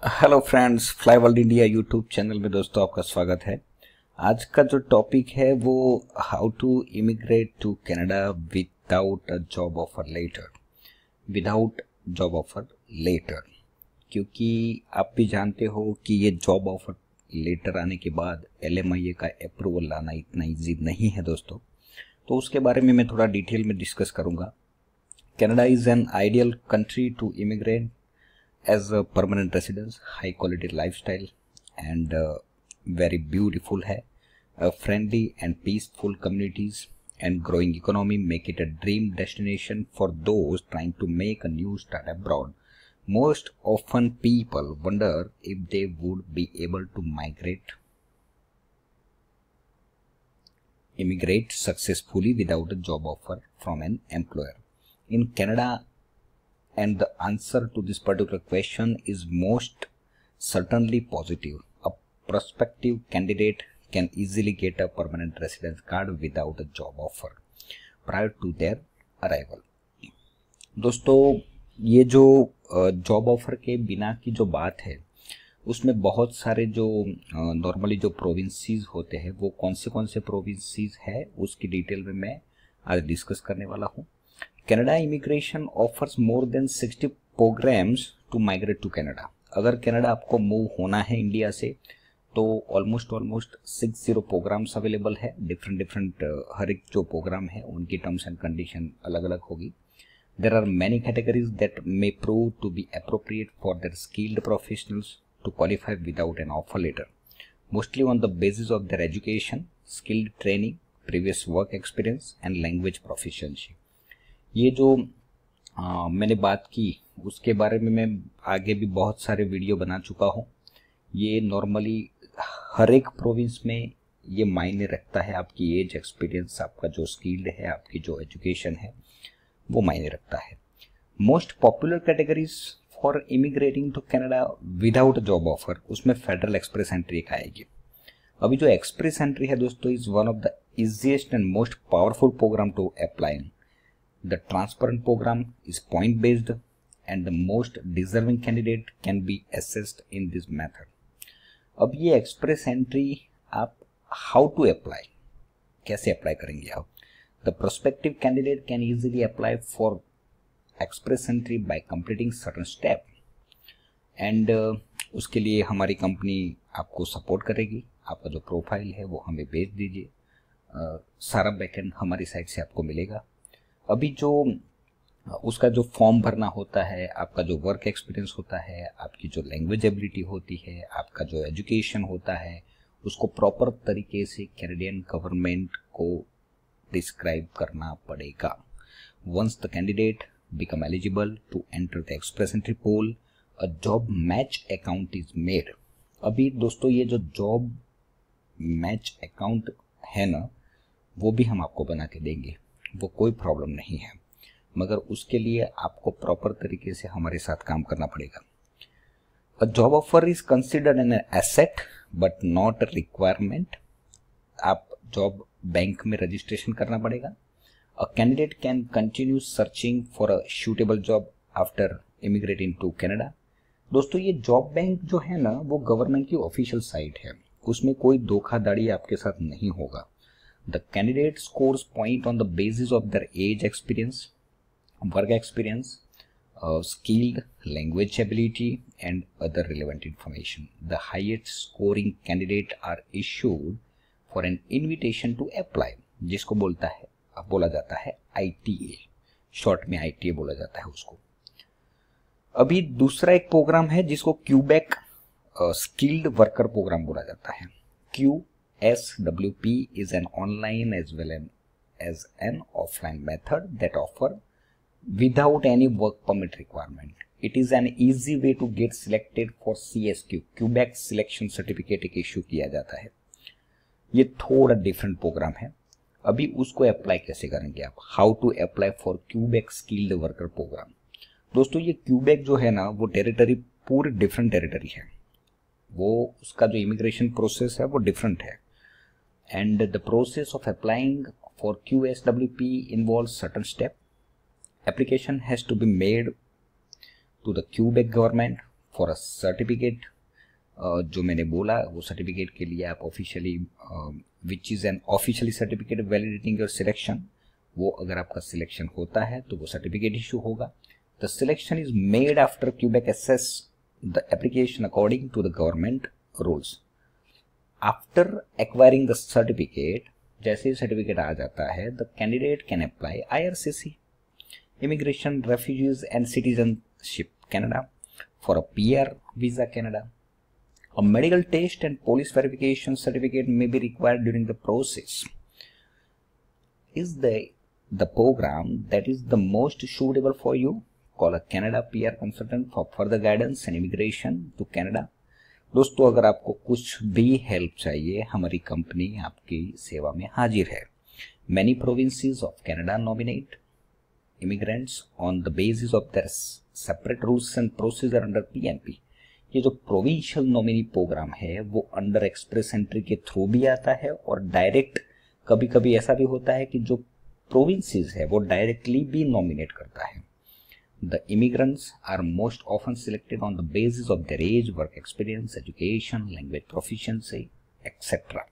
Hello friends, fly world India YouTube channel में दोस्तों आपका स्वागत है। आज का जो टॉपिक है वो how to immigrate to Canada without a job offer letter. Without job offer letter, क्योंकि आप भी जानते हो कि ये जॉब ऑफर लेटर आने के बाद LMIA का अप्रूवल लाना इतना ईजी नहीं है दोस्तों। तो उसके बारे में मैं थोड़ा डिटेल में डिस्कस करूँगा। Canada is an ideal country to immigrate as a permanent residence, high quality lifestyle and very beautiful है, friendly and peaceful communities and growing economy make it a dream destination for those trying to make a new start abroad. Most often people wonder if they would be able to immigrate successfully without a job offer from an employer. In Canada, and the answer to this particular question is most certainly positive. A prospective candidate can easily get a permanent residence card without a job offer prior to their arrival. दोस्तों, ये जो job offer के बिना की जो बात है उसमें बहुत सारे जो नॉर्मली जो प्रोविंसीज होते हैं वो कौन से प्रोविंसीज है उसकी डिटेल में मैं आज डिस्कस करने वाला हूँ। Canada immigration offers more than 60 programs to migrate to Canada. अगर कनाडा आपको मूव होना है इंडिया से तो ऑलमोस्ट 60 प्रोग्राम्स अवेलेबल है। डिफरेंट हर एक जो प्रोग्राम है उनकी टर्म्स एंड कंडीशन अलग अलग होगी। There are many categories that may prove to be appropriate for their skilled professionals to qualify without an offer letter, mostly on the basis of their education, skilled training, previous work experience and language proficiency. ये जो मैंने बात की उसके बारे में मैं आगे भी बहुत सारे वीडियो बना चुका हूँ। ये नॉर्मली हर एक प्रोविंस में ये मायने रखता है। आपकी एज, एक्सपीरियंस, आपका जो स्किल्ड है, आपकी जो एजुकेशन है वो मायने रखता है। Most popular categories for immigrating to Canada without job offer, उसमें फेडरल एक्सप्रेस एंट्री एक आएगी। अभी जो एक्सप्रेस एंट्री है दोस्तों is one of the easiest and most powerful program to apply. The transparent program is point based and the most deserving candidate can be assessed in this method. अब ये express entry आप how to apply, कैसे apply करेंगे आप? The prospective candidate can easily apply for express entry bye completing certain step and उसके लिए हमारी company आपको सपोर्ट करेगी। आपका जो प्रोफाइल है वो हमें भेज दीजिए, सारा बैकएंड हमारी साइड से आपको मिलेगा। अभी जो उसका जो फॉर्म भरना होता है, आपका जो वर्क एक्सपीरियंस होता है, आपकी जो लैंग्वेज एबिलिटी होती है, आपका जो एजुकेशन होता है, उसको प्रॉपर तरीके से कैनेडियन गवर्नमेंट को डिस्क्राइब करना पड़ेगा। Once the candidate become eligible to enter the express entry pool, a job match account is made. अभी दोस्तों ये जो जॉब मैच अकाउंट है ना, वो भी हम आपको बना के देंगे, वो कोई प्रॉब्लम नहीं है, मगर उसके लिए आपको प्रॉपर तरीके से हमारे साथ काम करना पड़ेगा। A job offer is considered an asset but not a requirement. आप जॉब बैंक में रजिस्ट्रेशन करना पड़ेगा। A candidate can continue searching for a suitable job after immigrating to Canada. दोस्तों ये जॉब बैंक जो है ना वो गवर्नमेंट की ऑफिशियल साइट है, उसमें कोई धोखाधड़ी आपके साथ नहीं होगा। The candidate scores point on the basis of their age, experience, work experience, skilled language ability, and other relevant information. The highest scoring candidate are issued for an invitation to apply, जिसको बोला जाता है ITA, short में ITA बोला जाता है उसको। अभी दूसरा एक प्रोग्राम है जिसको क्यूबेक स्किल्ड वर्कर प्रोग्राम बोला जाता है। SWP is an online as well as an offline method that offer without any work permit requirement. It is an easy way to get selected for CSQ, Quebec Selection Certificate एक issue किया जाता है। ये थोड़ा different programme है। अभी उसको apply कैसे करेंगे आप? How to apply for Quebec skilled worker program. दोस्तों ये क्यूबेक जो है ना वो टेरिटरी पूरी डिफरेंट टेरिटरी है, वो उसका जो इमिग्रेशन प्रोसेस है वो डिफरेंट है। And the process of applying for QSWP involves certain step. Application has to be made to the Quebec government for a certificate, जो मैंने बोला वो सर्टिफिकेट के लिए आप officially which is an officially certificate validating your selection, वो अगर आपका सिलेक्शन होता है तो वो सर्टिफिकेट इशू होगा। The selection is made after Quebec assess the application according to the government rules. After acquiring the certificate, जैसे ही सर्टिफिकेट आ जाता है, the candidate can apply IRCC, immigration, refugees and citizenship Canada, for a PR visa Canada. A medical test and police verification certificate may be required during the process. Is the program that is the most suitable for you? Call a Canada PR consultant for further guidance and immigration to Canada. दोस्तों, अगर आपको कुछ भी help चाहिए, हमारी company आपकी सेवा में हाजिर है। Many provinces of Canada nominate immigrants on the basis of their separate rules and procedure under PNP. ये जो प्रोविंशियल नॉमिनी प्रोग्राम है वो अंडर एक्सप्रेस एंट्री के थ्रू भी आता है और डायरेक्ट कभी कभी ऐसा भी होता है कि जो प्रोविंसेस है वो डायरेक्टली भी नॉमिनेट करता है। The immigrants are most often selected on the basis of their age, work experience, education, language proficiency etcetera.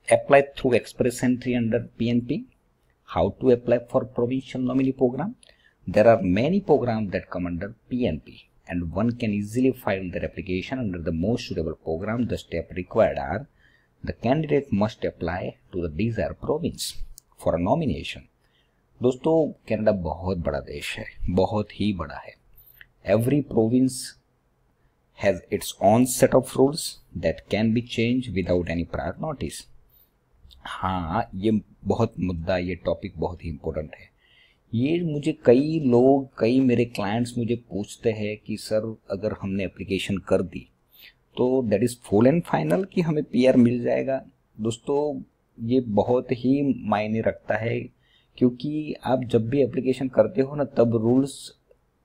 Apply through express entry under PNP। How to apply for provincial nominee program? There are many program that come under PNP and one can easily file their application under the most suitable program. The steps required are: the candidate must apply to the desired province for a nomination. दोस्तों, Canada बहुत बड़ा देश है, बहुत ही बड़ा है। Every province has its own set of rules that can be changed without any prior notice. हाँ, ये बहुत मुद्दा, ये टॉपिक बहुत ही इम्पोर्टेंट है। ये मुझे कई लोग, कई मेरे क्लाइंट्स मुझे पूछते हैं कि सर अगर हमने एप्लीकेशन कर दी तो that is full and final कि हमें PR मिल जाएगा? दोस्तों, ये बहुत ही मायने रखता है, क्योंकि आप जब भी एप्लीकेशन करते हो ना तब रूल्स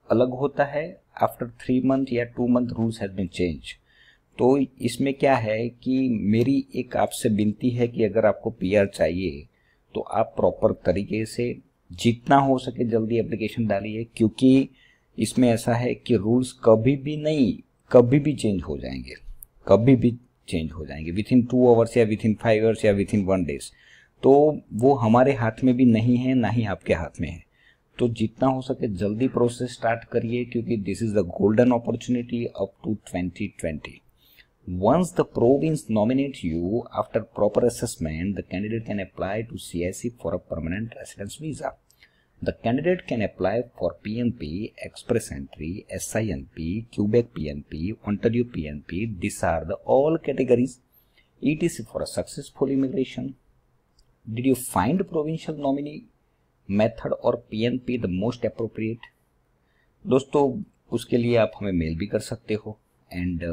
अलग होता है। आफ्टर 3 मंथ या 2 month rules has been change. तो इसमें क्या है कि मेरी एक आपसे विनती है कि अगर आपको PR चाहिए तो आप प्रॉपर तरीके से जितना हो सके जल्दी एप्लीकेशन डालिए, क्योंकि इसमें ऐसा है कि रूल्स कभी भी चेंज हो जाएंगे, कभी भी चेंज हो जाएंगे विथिन 2 आवर्स या विथिन 5 आवर्स या विथिन 1 डेज। तो वो हमारे हाथ में भी नहीं है, ना ही आपके हाथ में है। तो जितना हो सके जल्दी प्रोसेस स्टार्ट करिए, क्योंकि this is the golden opportunity up to 2020। Once the province nominate you, after proper assessment, the candidate can apply to CIC for a permanent residence visa. The candidate can apply for PNP, Express Entry, SINP, Quebec PNP, Ontario PNP. These are the all categories, etc. for a successful immigration. Did you find provincial nominee method or PNP the most appropriate? दोस्तों, उसके लिए आप हमें mail भी कर सकते हो and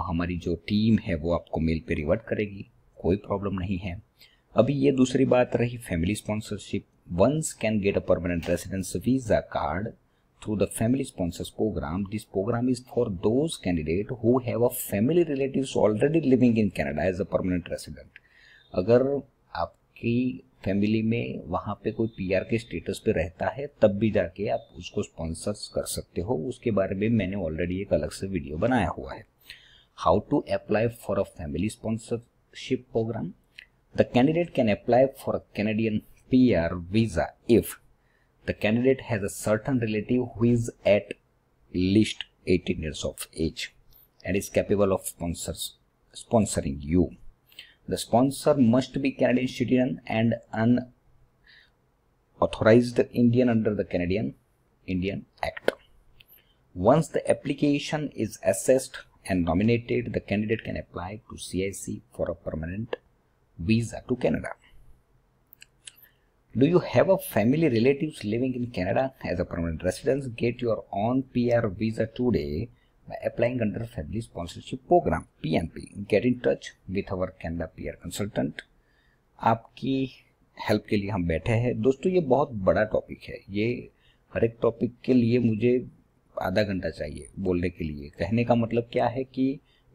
हमारी जो टीम है वो आपको मेल पे रिवर्ट करेगी, कोई प्रॉब्लम नहीं है। अभी ये दूसरी बात रही family sponsorship. Once can get a permanent residence visa card through the family sponsors program. This program is for those candidate who have a family relatives already living in Canada as a permanent resident. अगर आपकी family में वहाँ पे कोई PR के status पे रहता है तब भी जाके आप उसको स्पॉन्सर्स कर सकते हो। उसके बारे में मैंने ऑलरेडी एक अलग से वीडियो बनाया हुआ है। How to apply for a family sponsorship program? The candidate can apply for a Canadian PR visa if the candidate has a certain relative who is at least 18 years of age and is capable of sponsoring you. The sponsor must be Canadian citizen and an authorized Indian under the Indian Act. Once the application is assessed and nominated, the candidate can apply to CIC for a permanent visa to Canada. Do you have a family relatives living in Canada as a permanent residence? Get your own PR visa today by applying under Family Sponsorship Program PNP. Get in touch with our Canada PR consultant. आपकी help के लिए हम बैठे हैं। दोस्तों, ये बहुत बड़ा टॉपिक है। ये हर एक टॉपिक के लिए मुझे आधा घंटा चाहिए बोलने के लिए। कहने का मतलब क्या है कि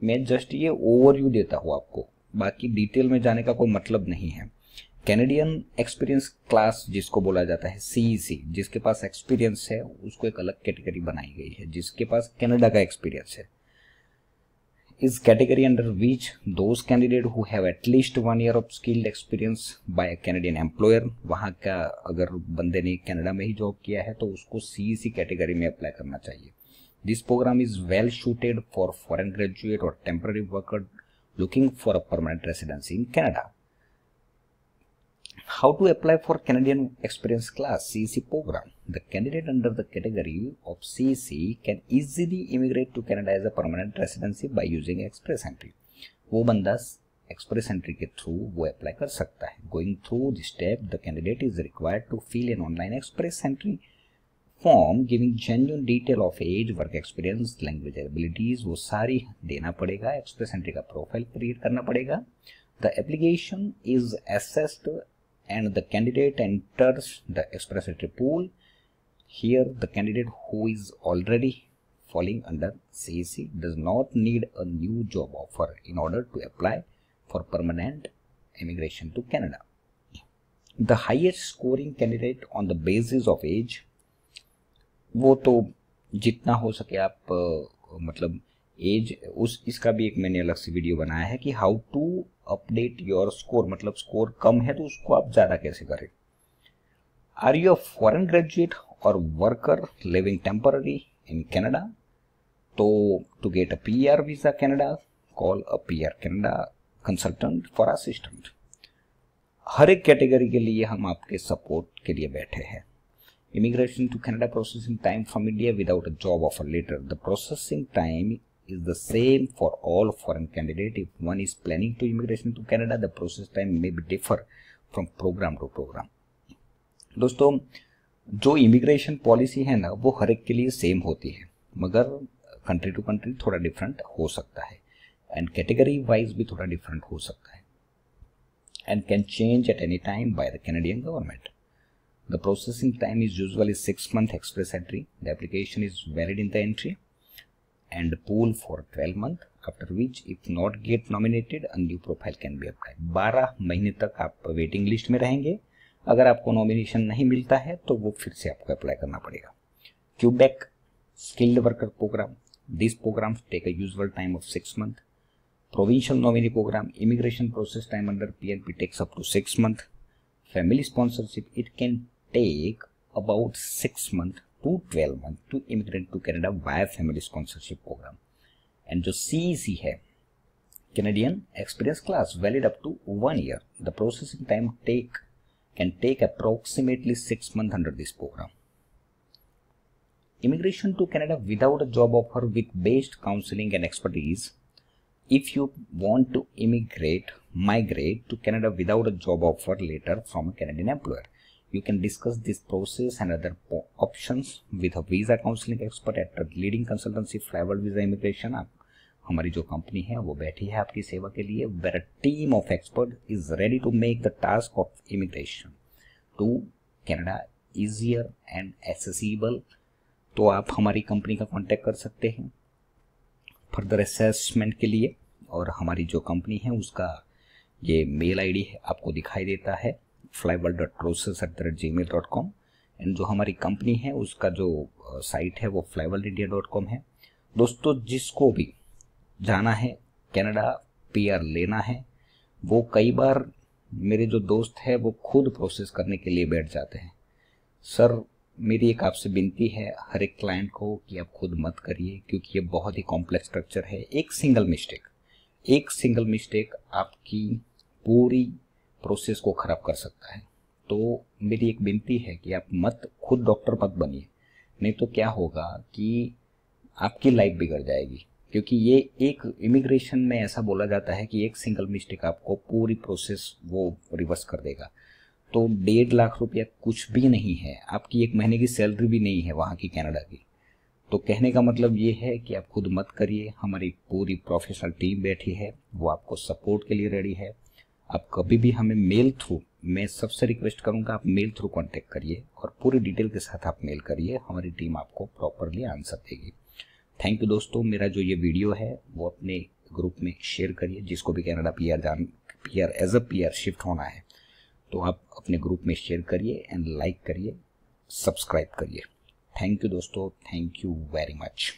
मैं जस्ट ये ओवरव्यू देता हूँ आपको, बाकी डिटेल में जाने का कोई मतलब नहीं है। कैनेडियन एक्सपीरियंस क्लास जिसको बोला जाता है CEC, जिसके पास एक्सपीरियंस है उसको एक अलग कैटेगरी बनाई गई है, जिसके पास कनाडा का एक्सपीरियंस है। इस category under which those candidate who have at least 1 year of skilled experience by Canadian employer, वहां का अगर बंदे ने कनाडा में ही जॉब किया है तो उसको CEC कैटेगरी में अप्लाई करना चाहिए। This program is well suited for foreign graduate और temporary worker looking for a permanent residency in Canada. How to apply for Canadian Experience Class CEC program? The candidate under the category of CEC can easily immigrate to Canada as a permanent residency by using Express Entry. वो बंदा Express Entry के through वो apply कर सकता है। Going through this step, the candidate is required to fill an online Express Entry form giving genuine detail of age, work experience, language abilities, वो सारी देना पड़ेगा। Express Entry का प्रोफाइल क्रिएट करना पड़ेगा। The application is assessed and the candidate enters the Express Entry pool. Here the candidate who is already falling under CEC does not need a new job offer in order to apply for permanent immigration to Canada. The highest scoring candidate on the basis of age, वो तो जितना हो सके आप मतलब as उस इसका भी एक मैंने अलग से वीडियो बनाया है कि how to update your score, मतलब स्कोर कम है तो उसको आप ज्यादा कैसे करें। Are you a foreign graduate और worker living temporary in Canada? तो to get a PR visa Canada, call a PR Canada consultant for assistant. हर एक कैटेगरी के लिए हम आपके सपोर्ट के लिए बैठे हैं। Immigration to Canada processing time from India without a job offer later. The processing time is the same for all foreign candidate. If one is planning to immigration to Canada, the process time may be differ from program to program. दोस्तों, जो immigration policy है ना वो हर एक के लिए same होती है, मगर कंट्री टू कंट्री थोड़ा डिफरेंट हो सकता है एंड कैटेगरी वाइज भी थोड़ा डिफरेंट हो सकता है and can change at any time by the Canadian government. The processing time is usually 6-month Express Entry. The application is valid in the entry and pool for 12 months, after which if not get nominated, a new profile can be applied. 12 महीने तक आप waiting list में रहेंगे। अगर आपको nomination नहीं मिलता है तो वो फिर से आपको अप्लाई करना पड़ेगा। Quebec skilled worker program, this program take a usual time of 6 months. Provincial nominee program, immigration process time under PNP takes up to 6 months. Family sponsorship, it can take about 6 months to 12 months to immigrate to Canada via family sponsorship program. And जो CEC है, Canadian Experience Class, valid up to 1 year. The processing time can take approximately 6 months under this program. Immigration to Canada without a job offer with based counseling and expertise. If you want to migrate to Canada without a job offer later from a Canadian employer, you can discuss this process and other options with a visa counseling expert at a leading consultancy Flyworld Visa Immigration. हमारी जो company है वो बैठी है आपकी सेवा के लिए, where a team of experts is ready to make the task of immigration to Canada easier and accessible. तो आप हमारी कंपनी का कांटेक्ट कर सकते हैं फर्दर असेसमेंट के लिए, और हमारी जो कंपनी है उसका ये मेल ID है आपको दिखाई देता है flyworld.process@gmail.com, एंड जो हमारी कंपनी है उसका जो साइट है वो flyworldindia.com है। दोस्तों, जिसको भी जाना है कनाडा PR लेना है, वो कई बार मेरे जो दोस्त है वो खुद प्रोसेस करने के लिए बैठ जाते हैं। सर, मेरी एक आपसे विनती है हर एक क्लाइंट को कि आप खुद मत करिए, क्योंकि ये बहुत ही कॉम्प्लेक्स स्ट्रक्चर है। एक सिंगल मिस्टेक आपकी पूरी प्रोसेस को खराब कर सकता है। तो मेरी एक विनती है कि आप खुद डॉक्टर मत बनिए, नहीं तो क्या होगा कि आपकी लाइफ बिगड़ जाएगी, क्योंकि ये एक इमिग्रेशन में ऐसा बोला जाता है कि एक सिंगल मिस्टेक आपको पूरी प्रोसेस वो रिवर्स कर देगा। तो 1.5 लाख रुपया कुछ भी नहीं है, आपकी 1 महीने की सैलरी भी नहीं है वहाँ की कनाडा की। तो कहने का मतलब ये है कि आप खुद मत करिए, हमारी पूरी प्रोफेशनल टीम बैठी है, वो आपको सपोर्ट के लिए रेडी है। आप कभी भी हमें मेल थ्रू, मैं सबसे रिक्वेस्ट करूंगा आप मेल थ्रू कांटेक्ट करिए और पूरी डिटेल के साथ आप मेल करिए, हमारी टीम आपको प्रॉपरली आंसर देगी। थैंक यू दोस्तों। मेरा जो ये वीडियो है वो अपने ग्रुप में शेयर करिए, जिसको भी Canada PR as a PR shift होना है तो आप अपने ग्रुप में शेयर करिए एंड लाइक करिए, सब्सक्राइब करिए। थैंक यू दोस्तों, थैंक यू वेरी मच।